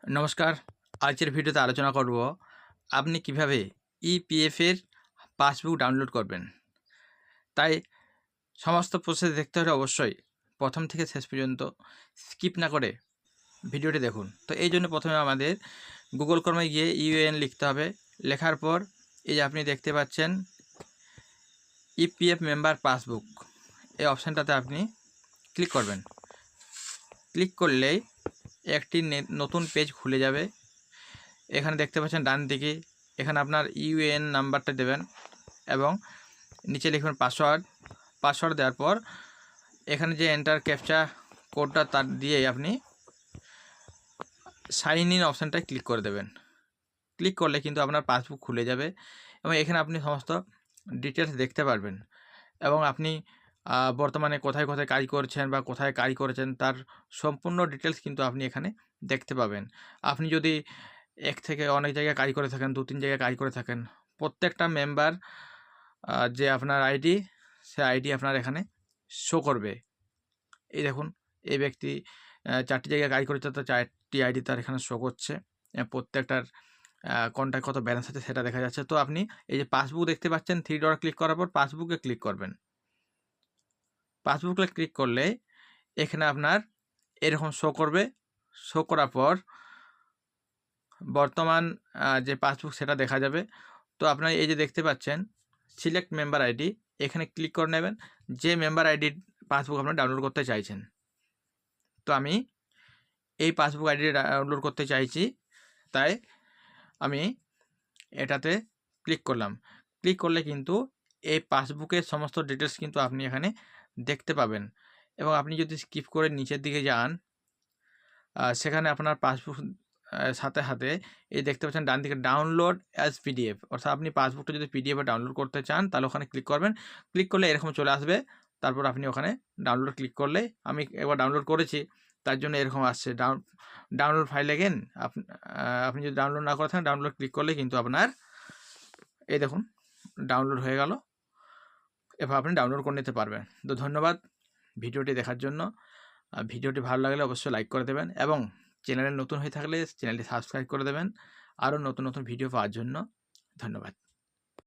নমস্কার। আজকের ভিডিওতে আলোচনা করব আপনি কিভাবে ইপিএফ এর পাসবুক ডাউনলোড করবেন। তাই সমস্ত প্রসেস দেখতে হলে অবশ্যই প্রথম থেকে শেষ পর্যন্ত স্কিপ না করে ভিডিওটি দেখুন। তো এই জন্য প্রথমে আমাদের গুগল ক্রোমে গিয়ে ইউএএন লিখতে হবে। লেখার পর এই যে আপনি দেখতে পাচ্ছেন ইপিএফ মেম্বার পাসবুক, এই অপশানটাতে আপনি ক্লিক করবেন। ক্লিক করলেই একটি নতুন পেজ খুলে যাবে। এখানে দেখতে পাচ্ছেন ডান দিকে, এখানে আপনার ইউএএন নাম্বারটা দেবেন এবং নিচে লিখবেন পাসওয়ার্ড দেওয়ার পর এখানে যে এন্টার ক্যাপচা কোডটা তার দিয়ে আপনি সাইন ইন অপশানটায় ক্লিক করে দেবেন। ক্লিক করলে কিন্তু আপনার পাসবুক খুলে যাবে এবং এখানে আপনি সমস্ত ডিটেলস দেখতে পারবেন এবং আপনি বর্তমানে কোথায় কোথায় কাজ করছেন বা কোথায় কাজ করেছেন তার সম্পূর্ণ ডিটেলস কিন্তু আপনি এখানে দেখতে পাবেন। আপনি যদি এক থেকে অনেক জায়গায় কাজ করে থাকেন, 2-3 জায়গায় কাজ করে থাকেন, প্রত্যেকটা মেম্বার যে আপনার আইডি, সে আইডি আপনার এখানে শো করবে। এই দেখুন, এই ব্যক্তি 4টি জায়গায় কাজ করেছে, তো 4টি আইডি তার এখানে শো করছে। প্রত্যেকটার কোনটায় কত ব্যালেন্স আছে সেটা দেখা যাচ্ছে। তো আপনি এই যে পাসবুক দেখতে পাচ্ছেন, 3 ডট ক্লিক করার পর পাসবুকে ক্লিক করবেন। পাসবুকে ক্লিক করলে এখানে আপনার এরকম শো করবে। শো করার পর বর্তমান যে পাসবুক সেটা দেখা যাবে। তো আপনারা এই যে দেখতে পাচ্ছেন সিলেক্ট মেম্বার আইডি, এখানে ক্লিক করে নেবেন যে মেম্বার আইডির পাসবুক আপনারা ডাউনলোড করতে চাইছেন। তো আমি এই পাসবুক আইডি ডাউনলোড করতে চাইছি, তাই আমি এটাতে ক্লিক করলাম। ক্লিক করলে কিন্তু এই পাসবুকের সমস্ত ডিটেলস কিন্তু আপনি এখানে দেখতে পাবেন এবং আপনি যদি স্কিপ করে নিচের দিকে যান, সেখানে আপনার পাসবুক সাথে সাথে এই দেখতে পাচ্ছেন ডান দিকে ডাউনলোড অ্যাজ পিডিএফ, অর্থাৎ আপনি পাসবুকটা যদি পিডিএফে ডাউনলোড করতে চান তাহলে ওখানে ক্লিক করবেন। ক্লিক করলে এরকম চলে আসবে। তারপর আপনি ওখানে ডাউনলোড ক্লিক করলে, আমি একবার ডাউনলোড করেছি তার জন্য এরকম আসছে ডাউনলোড ফাইল এগেন। আপনি যদি ডাউনলোড না করে থাকেন, ডাউনলোড ক্লিক করলে কিন্তু আপনার এই দেখুন ডাউনলোড হয়ে গেল। এবার আপনি ডাউনলোড করে নিতে পারবেন। তো ধন্যবাদ ভিডিওটি দেখার জন্য। ভিডিওটি ভালো লাগলে অবশ্যই লাইক করে দেবেন এবং চ্যানেলে নতুন হয়ে থাকলে চ্যানেলটি সাবস্ক্রাইব করে দেবেন আরও নতুন নতুন ভিডিও পাওয়ার জন্য। ধন্যবাদ।